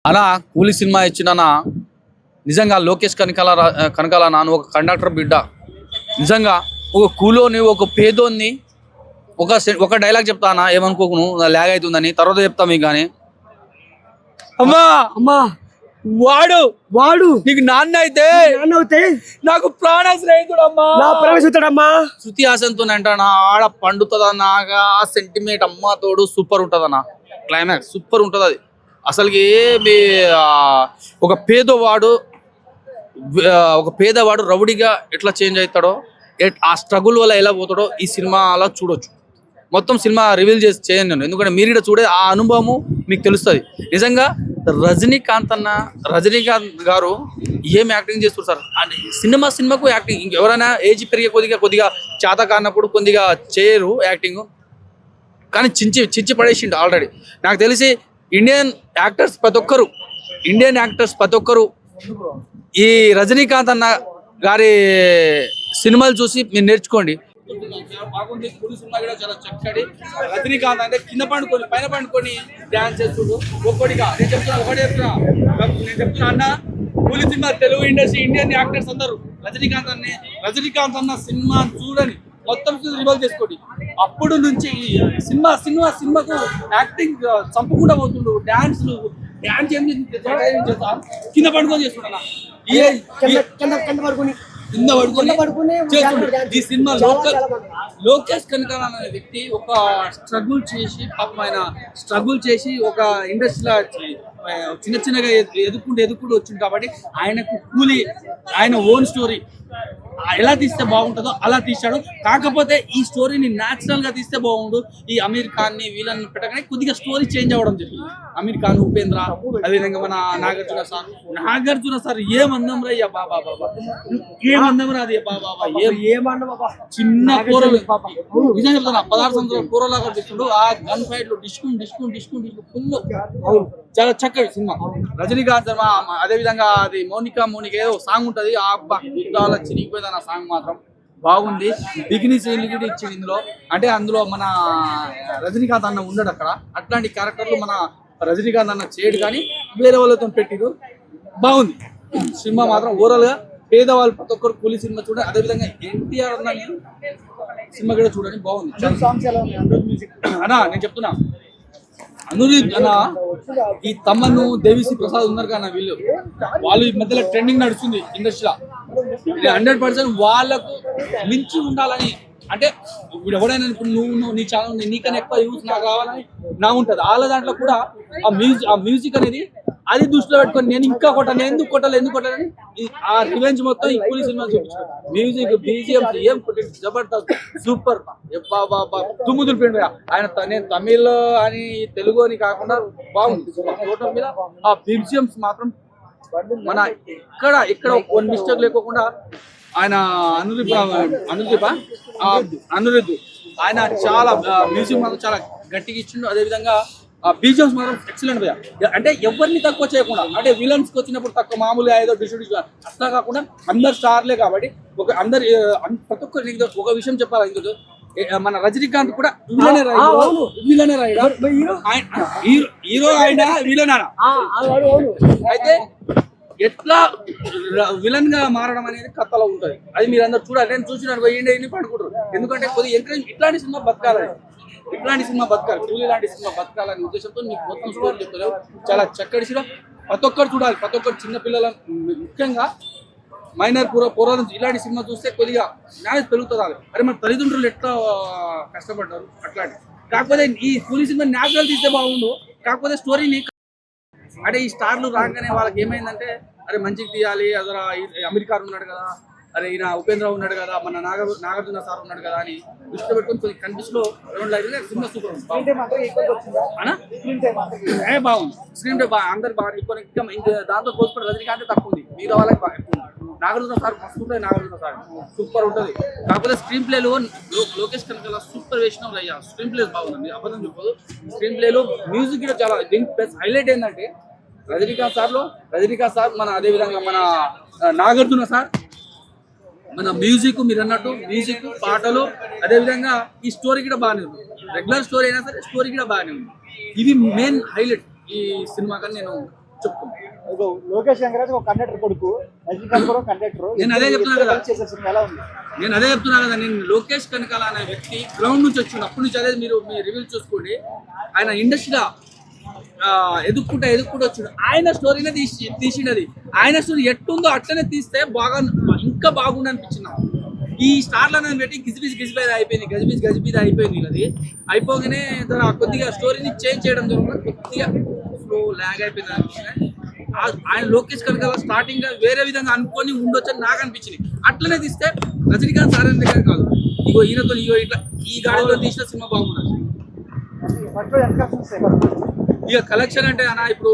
అలా కూలి సినిమా ఇచ్చిన నిజంగా లోకేష్ కనకాల నాను ఒక కండక్టర్ బిడ్డ. నిజంగా ఒక కూలోని ఒక పేదోన్ని ఒక డైలాగ్ చెప్తానా, ఏమనుకోకు లాగ్ అవుతుందని, తర్వాత చెప్తా మీకు. కానీ అమ్మా అమ్మా వాడు వాడు నీకు నాన్న అయితే నాకు ప్రాణ స్నేహితుడు అమ్మా. ప్రవేశిస్తాడమ్మా. శృతి హాసన్తో అంటానా ఆడ పండుతుందన్నా, ఆ సెంటిమెంట్ అమ్మ తోడు సూపర్ ఉంటుందన్నా. క్లైమాక్స్ సూపర్ ఉంటుంది. అది అసలుకి ఒక పేదవాడు రౌడీగా ఎట్లా చేంజ్ అవుతాడో, ఆ స్ట్రగుల్ వల్ల ఎలా పోతాడో ఈ సినిమాలో చూడొచ్చు. మొత్తం సినిమా రివీల్ చేయండి నేను, ఎందుకంటే మీరు ఇక్కడ చూడే ఆ అనుభవము మీకు తెలుస్తుంది. నిజంగా రజనీకాంత్ గారు ఏం యాక్టింగ్ చేస్తారు సార్. సినిమాకు యాక్టింగ్. ఇంకెవరైనా ఏజ్ పెరిగే కొద్దిగా చేత కానప్పుడు కొద్దిగా చేయరు యాక్టింగ్, కానీ చించి పడేసిండు ఆల్రెడీ. నాకు తెలిసి ఇండియన్ యాక్టర్స్ ప్రతి ఒక్కరు ఈ రజనీకాంత్ అన్న గారి సినిమాలు చూసి మీరు నేర్చుకోండి. బాగుంది. కూలి సినిమా కూడా చాలా చక్కటి. రజనీకాంత్ అంటే కింద పండుకొని పైన పండుకొని డాన్స్ చేస్తుండు ఒక్కొక్కడిగా. నేను చెప్తున్నా అన్న, కూలి cinema Telugu industry Indian actors అందరూ రజనీకాంత్ అన్న సినిమా చూడని మొత్తం రివాల్వ్ చేసుకోండి. అప్పుడు నుంచి సినిమాకు యాక్టింగ్ చంపకుండా పోతుండు. డాన్స్ ఏం చేస్తా కింద పడుకొని చేస్తున్నా. ఈ సినిమా లోకేష్ కనకాల అనే వ్యక్తి ఒక స్ట్రగుల్ చేసి ఒక ఇండస్ట్రీలో చిన్నగా ఎదుర్కొంటూ వచ్చింది. కాబట్టి ఆయనకు కూలి, ఆయన ఓన్ స్టోరీ ఎలా తీస్తే బాగుంటుందో అలా తీశాడు. కాకపోతే ఈ స్టోరీని న్యాచురల్ గా తీస్తే బాగుండు. ఈ అమీర్ ఖాన్ ని వీళ్ళని పెట్టగానే కొద్దిగా స్టోరీ చేంజ్ అవ్వడం జరిగింది. అమీర్ ఖాన్, ఉపేంద్ర, అదేవిధంగా మన నాగార్జున సార్ ఏమందం రయ్యా బాబా, ఏమందం రాదు బాబా, చిన్న కూరలు నిజంగా చెప్తాను. 16 సంవత్సరాల కూరలాగా తీస్తుండు. ఆ గన్ ఫైట్ లో డిస్కౌంట్ ఫుల్ చాలా చక్కటి సినిమా. రజనీకాంత్ అదేవిధంగా అది మౌనిక ఏదో సాంగ్ ఉంటది, ఆ చాలా చిరిగిపోయింది. ఆ సాంగ్ మాత్రం బాగుంది. బిగినీ సీన్ ఇచ్చింది ఇందులో. అంటే అందులో మన రజనీకాంత్ అన్న ఉండడు అక్కడ. అట్లాంటి క్యారెక్టర్లు మన రజనీకాంత్ అన్న చేయడు, కానీ వేరే వాళ్ళతో పెట్టిరు. బాగుంది సినిమా మాత్రం. ఓవరాల్ గా పేదవాళ్ళు ప్రతి ఒక్కరు కూలి సినిమా చూడండి. అదేవిధంగా ఎన్టీఆర్ అన్న సినిమా కూడా చూడండి, బాగుంది. అన్నా నేను చెప్తున్నా, అనురుద్ అన్న, ఈ తమ్మను, దేవిశ్రీ ప్రసాద్ ఉన్నారు కదా వాళ్ళు ఈ మధ్యలో ట్రెండింగ్ నడుస్తుంది ఇండస్ట్రీలో. 100% వాళ్ళకు మించి ఉండాలని, అంటే ఇప్పుడు ఎవడైనా నువ్వు నీ ఛానల్ నీకన్నా ఎక్కువ యూస్ నాకు కావాలని నా ఉంటుంది. వాళ్ళ దాంట్లో కూడా ఆ మ్యూజిక్ అనేది అది దృష్టిలో పెట్టుకొని నేను ఇంకా ఎందుకు కొట్టాలని ఆ రివెంజ్ మొత్తం ఈ కూలి సినిమా చూపించారు. మ్యూజిక్, బీజిఎం ఏం జబర్దస్త్, సూపర్. తుమ్ముదులు పిండి ఆయన. నేను తమిళ్ అని తెలుగు అని కాకుండా బాగుంది. టోటల్ మీద ఆ బీజిఎంస్ మాత్రం మన ఇక్కడ వన్ మిస్టేక్ లేకోకుండా ఆయన అనురుద్ ఆయన చాలా మ్యూజిక్ మాత్రం చాలా గట్టిగా ఇచ్చిండు. అదేవిధంగా ఆ బీజిఎంస్ మాత్రం ఎక్సలెంట్ భయ్యా. అంటే ఎవరిని తక్కువ చేయకుండా, అంటే విలన్స్ వచ్చినప్పుడు తక్కువ మామూలుగా ఏదో డిస్ట్రిబ్యూషన్ అట్లా కాకుండా అందరు స్టార్లే కాబట్టి ప్రతి ఒక్కరు ఒక విషయం చెప్పాలి. ఇందులో మన రజనీకాంత్ కూడా విలనే రాయడా, హీరో అయినా విలన్ అయితే ఎట్లా విలన్ గా మారడం అనేది కథలో ఉంటుంది. అది మీరు అందరు చూడాలి. నేను చూసినాను, పోయిండి పడుకుంటారు. ఎందుకంటే కొద్దిగా ఎంకరేజ్ ఇట్లాంటి సినిమా బతకాలి, కూలీ లాంటి సినిమా బతకాలనే ఉద్దేశంతో మీకు మొత్తం స్టోరీ చెప్తారు. చాలా చక్కటి సినిమా, ప్రతి ఒక్కరు చూడాలి. ప్రతి ఒక్కరు చిన్నపిల్లల, ముఖ్యంగా మైనర్ పూర్వం ఇలాంటి సినిమా చూస్తే కొద్దిగా జ్ఞానం పెరుగుతుంది. అరే మన తల్లిదండ్రులు ఎట్లా కష్టపడ్డారు అట్లాంటి. కాకపోతే ఈ కూలీ సినిమా న్యాచురల్ తీస్తే బాగుండు. కాకపోతే స్టోరీని అంటే ఈ స్టార్లు రాగానే వాళ్ళకి ఏమైందంటే, అరే మంచిగా తీయాలి, అదర అమీర్ ఖాన్ ఉన్నాడు కదా, అరే ఈయన ఉపేంద్ర ఉన్నాడు కదా, మన నాగార్జున సార్ ఉన్నాడు కదా అని దృష్టి పెట్టుకొని కొద్దిగా కనిపిస్లో సినిమా సూపర్ బాగుంది. స్క్రీన్ ప్లే అందరు బాగా ఇంకా దాంతో పోల్చుకుంటే రజనీకాంత్ తక్కువ ఉంది. మిగతా వాళ్ళకి నాగార్జున సార్ మస్తు ఉంటుంది. నాగార్జున సార్ సూపర్ ఉంటుంది. కాకపోతే స్క్రీన్ ప్లేలో లోకేష్ కనకాల సూపర్ వేసినాం అయ్యా. స్క్రీన్ ప్లే బాగుంది, అబద్ధం చెప్పదు. స్క్రీన్ ప్లేలో మ్యూజిక్ కూడా చాలా ప్లస్ హైలైట్ ఏంటంటే రజనీకాంత్ సార్ మన అదేవిధంగా మన నాగార్జున సార్ మన మ్యూజిక్, మీరు అన్నట్టు మ్యూజిక్, పాటలు, అదేవిధంగా ఈ స్టోరీ కూడా బాగానే ఉంది. రెగ్యులర్ స్టోరీ అయినా సరే స్టోరీ కూడా బాగానే ఉంది. ఇవి మెయిన్ హైలైట్ ఈ సినిమా. కానీ నేను చెప్తున్నాను. ఇదిగో లోకేష్ రంగరాజ్ ఒక కండక్టర్ కొడుకు, రజనీకాంత్ కూడా కండక్టర్. నేను అదే చెప్తున్నా కదా. చేసే సినిమా ఎలా ఉంది? నేను అదే చెప్తున్నా కదా, నేను లోకేష్ కనకాల అనే వ్యక్తి గ్రౌండ్ నుంచి వచ్చిండు. అప్పటి నుంచి అదే మీరు మీ రివ్యూలు చూసుకోండి. ఆయన ఇండస్ట్రీలో ఎదుక్కుంటా వచ్చిండు. ఆయన స్టోరీనే తీసిండది. ఆయన స్టోరీ ఎట్టుందో అట్లనే తీస్తే బాగా ఇంకా బాగుంది అనిపించింది నాకు. ఈ స్టార్లను పెట్టి గజిబిజ్ అయిపోయింది అది. అయిపోగానే కొద్దిగా స్టోరీని చేంజ్ చేయడం ద్వారా కొద్దిగా స్లో ల్యాగ్ అయిపోయింది అనిపించింది. ఆయన లోకేష్ కనకాల స్టార్టింగ్ వేరే విధంగా అనుకొని ఉండొచ్చని నాకు అనిపించింది. అట్లనే తీస్తే రజనీకాంత్ సార్ దగ్గర కాదు, ఇగో ఈయనతో ఇట్లా ఈ గాడిలో తీసిన సినిమా బాగున్నది. ఇక కలెక్షన్ అంటే అన్న ఇప్పుడు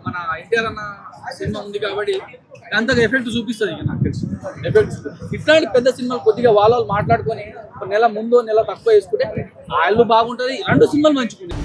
మన ఎన్టీఆర్ అన్న సినిమా ఉంది కాబట్టి అంతగా ఎఫెక్ట్ చూపిస్తుంది. ఇక నాకు తెలిసి ఎఫెక్ట్స్ ఇట్లాంటి పెద్ద సినిమాలు కొద్దిగా వాళ్ళు మాట్లాడుకొని ఒక నెల ముందో నెల తక్కువ వేసుకుంటే వాళ్ళు బాగుంటుంది. 2 సినిమాలు మంచుకుంటాయి.